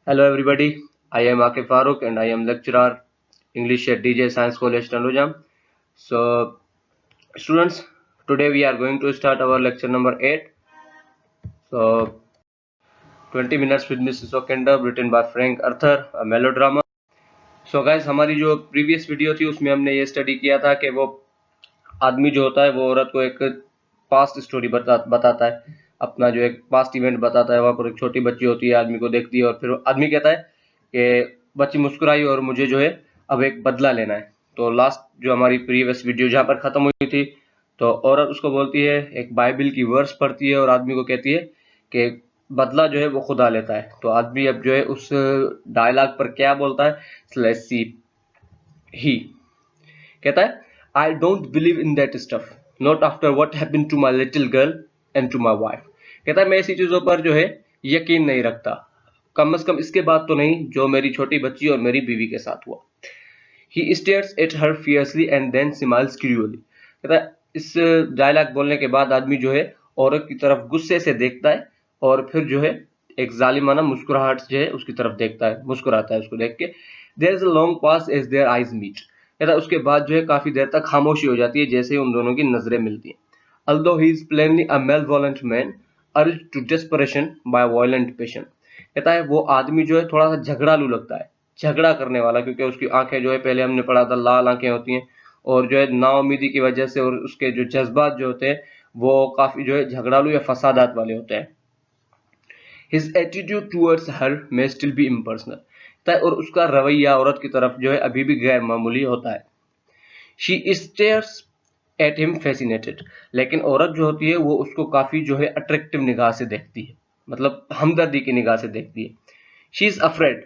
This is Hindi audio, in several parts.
Hello everybody, I am Akif Farooq and I am lecturer English at DJ Science College Tanujam. So students, today we are going to start our lecture number 8. So 20 minutes with Mrs. Okenda written by Frank Arthur, a melodrama. So guys, हमारी जो प्रीवियस वीडियो थी उसमें हमने ये स्टडी किया था कि वो आदमी जो होता है वो औरत को एक पास्ट स्टोरी बताता है, अपना जो एक पास्ट इवेंट बताता है। वहाँ पर एक छोटी बच्ची होती है, आदमी को देखती है और फिर आदमी कहता है कि बच्ची मुस्कुराई और मुझे जो है अब एक बदला लेना है। तो लास्ट जो हमारी प्रीवियस वीडियो जहाँ पर ख़त्म हुई थी, तो औरत उसको बोलती है, एक बाइबल की वर्स पढ़ती है और आदमी को कहती है कि बदला जो है वो खुदा लेता है। तो आदमी अब जो है उस डायलॉग पर क्या बोलता है, लेट्स सी। ही कहता है, I don't believe in that stuff, not after what happened to my little girl and to my wife. कहता है मैं ऐसी चीजों पर जो है यकीन नहीं रखता, कम से कम इसके बाद तो नहीं जो मेरी छोटी बच्ची और मेरी बीवी के साथ हुआ। He stares at her fiercely and then smiles cruelly. कहता है इस डायलॉग बोलने के बाद आदमी जो है औरत की तरफ गुस्से से देखता है और फिर जो है एक जालिमाना मुस्कुराहट जो है उसकी तरफ देखता है, मुस्कुराता है उसको देख के। There is a long pause as their eyes meet. कहता है उसके बाद जो है काफी देर तक खामोशी हो जाती है जैसे ही उन दोनों की नजरें मिलती हैं। Although he is plainly a malevolent man, urged to desperation by violent passion। कहता है वो आदमी जो है थोड़ा सा झगड़ालू लगता है, झगड़ा करने वाला, क्योंकि उसकी आंखें जो है पहले हमने पढ़ा था लाल आंखें होती हैं और जो है नाउम्मीदी की वजह से और उसके जो जज्बात जो होते हैं वो काफी जो है झगड़ालू या फसादात वाले होते हैं। His attitude towards her may still be impersonal। और उसका रवैया औरत की तरफ जो है अभी भी गैर मामूली होता है। She stares at him fascinated। लेकिन औरत जो होती है वो उसको काफी जो है अट्रैक्टिव निगाह से देखती है, मतलब हमदर्दी की निगाह से देखती है। She is afraid,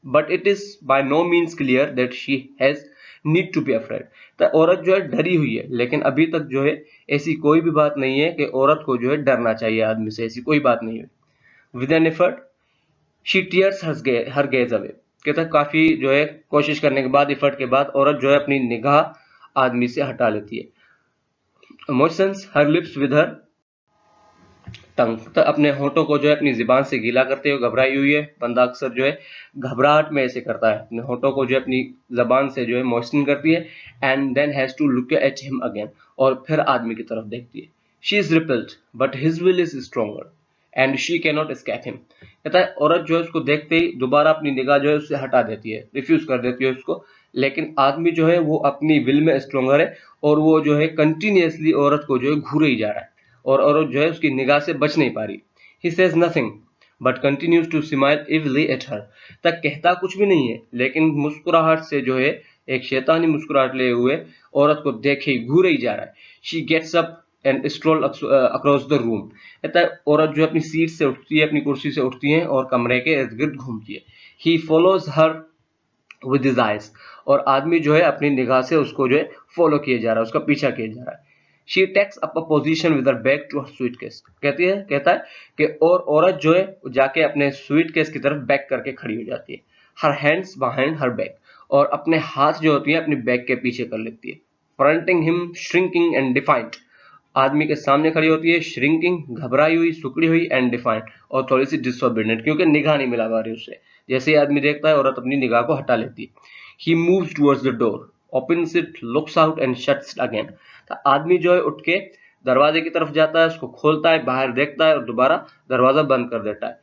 but it is by no means clear that she has need to be afraid। तो औरत जो है डरी हुई है, लेकिन अभी तक जो है ऐसी कोई भी बात नहीं है कि औरत को जो है डरना चाहिए आदमी से, ऐसी कोई बात नहीं है। With an effort, she tears her gaze away। कहता है काफी जो है कोशिश करने के बाद, इफर्ट के बाद औरत जो है अपनी निगाह आदमी से हटा लेती है। Motions her lips with her tongue. तो अपने होठों को जो है अपनी जिबान से गीला करते हुए घबराई हुई है। बंदा अक्सर जो है घबराहट में ऐसे करता है, अपने होठों को जो है अपनी जबान से जो है मॉइस्चन करती है। And then has to look at him again, और फिर आदमी की तरफ देखती है। She is repelled but his will is stronger and she can not escape him. कहता है औरत जो है उसको देखते ही दोबारा अपनी निगाह जो है उससे हटा देती है, रिफ्यूज कर देती है उसको। लेकिन आदमी जो है वो अपनी विल में स्ट्रॉन्गर है और वो जो है कंटिन्यूसली औरत को जो है घूरे ही जा रहा है और औरत जो है उसकी निगाह से बच नहीं पा रही। He says nothing but continues to smile evilly at her। तक कहता कुछ भी नहीं है लेकिन मुस्कुराहट से जो है एक शैतानी मुस्कुराहट लिए हुए औरत को देखे ही घूरे ही जा रहा है। She gets up and stroll across the room। कहता है औरत जो अपनी सीट से उठती है, अपनी कुर्सी से उठती है और कमरे के इर्द गिर्द घूमती है। He follows her with his eyes। और आदमी जो है अपनी निगाह से उसको जो है फॉलो किए जा रहा है, उसका पीछा किए जा रहा है। She takes up a position with her back to her suitcase। कहता है कि और औरत जो है जाके अपने suitcase की तरफ बैक करके खड़ी हो जाती है। Her hands behind her back। और अपने हाथ जो होती है अपनी बैक के पीछे कर लेती है। Fronting him shrinking and defiant। आदमी के सामने खड़ी होती है, श्रिंकिंग घबराई हुई, सुकड़ी हुई, एंड डिफाइंट और थोड़ी सी डिसोबीडिएंट, क्योंकि निगाह नहीं मिला पा रही उससे। जैसे ही आदमी देखता है औरत अपनी निगाह को हटा लेती है। He moves towards the door, opens it, looks out and shuts again. तो आदमी जो है उठ के दरवाजे की तरफ जाता है, उसको खोलता है, बाहर देखता है और दोबारा दरवाजा बंद कर देता है।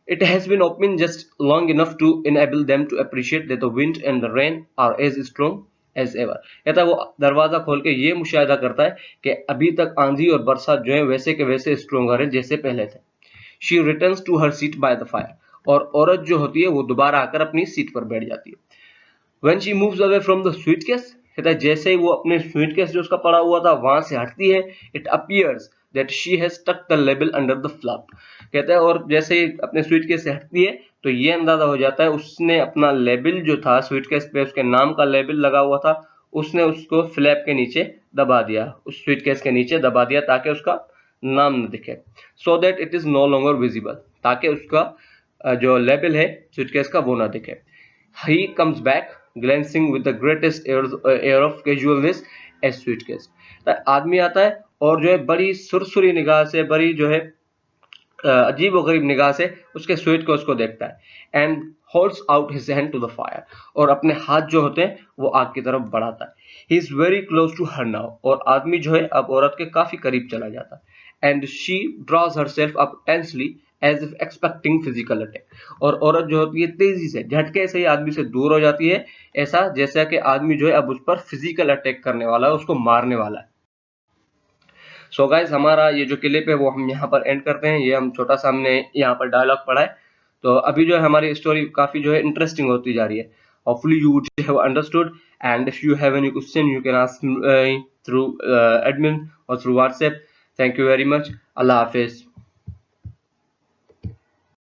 It has been open just long enough to enable them to appreciate that the wind and the rain are as strong as ever। कहता है वो दरवाजा खोल के ये मुशाहिदा करता है कि अभी तक आंधी और बरसात जो है वैसे के वैसे स्ट्रोंगर है जैसे पहले थे। She returns to her seat by the fire। और औरत जो होती है वो दोबारा आकर अपनी सीट पर बैठ जाती है। When she moves away from the suitcase, कहता है जैसे ही वो अपने suitcase जो उसका पड़ा हुआ था वहां से हटती है, it appears that she has stuck the label under the flap। कहता है और जैसे ही अपने suitcase से हटती है तो ये अंदाजा हो जाता है उसने अपना लेबल जो था suitcase पे, उसके नाम का लेबल लगा हुआ था, उसने उसको फ्लैप के नीचे दबा दिया, उस suitcase के नीचे दबा दिया ताकि उसका नाम न दिखे। So that it is no longer visible, ताकि उसका जो लेबल है suitcase का वो ना दिखे। He comes back glancing with the greatest air of casualness as suitcase। आदमी आता है और जो है बड़ी सुरसुरी निगाह से, बड़ी जो है अजीब और गरीब निगाह से उसके स्वेट को उसको देखता है and holds out his hand to the fire, और अपने हाथ जो होते हैं वो आग की तरफ बढ़ाता है। He is very close to her now, और आदमी जो है अब औरत के काफी करीब चला जाता है। And she draws herself up tensely as if expecting physical attack, और औरत जो होती है तेजी से झटके से ही आदमी से दूर हो जाती है, ऐसा जैसा कि आदमी जो है अब उस पर फिजिकल अटैक करने वाला है, उसको मारने वाला है। सो गाइस, हमारा ये जो क्लिप है वो हम यहाँ पर एंड करते हैं। ये हम छोटा सा हमने यहाँ पर डायलॉग पढ़ा है। तो अभी जो है हमारी स्टोरी काफी जो है इंटरेस्टिंग होती जा रही है। Hopefully you would have understood, and if you have any question you can ask through admin और through WhatsApp. Thank you very much. अल्लाह हाफिज।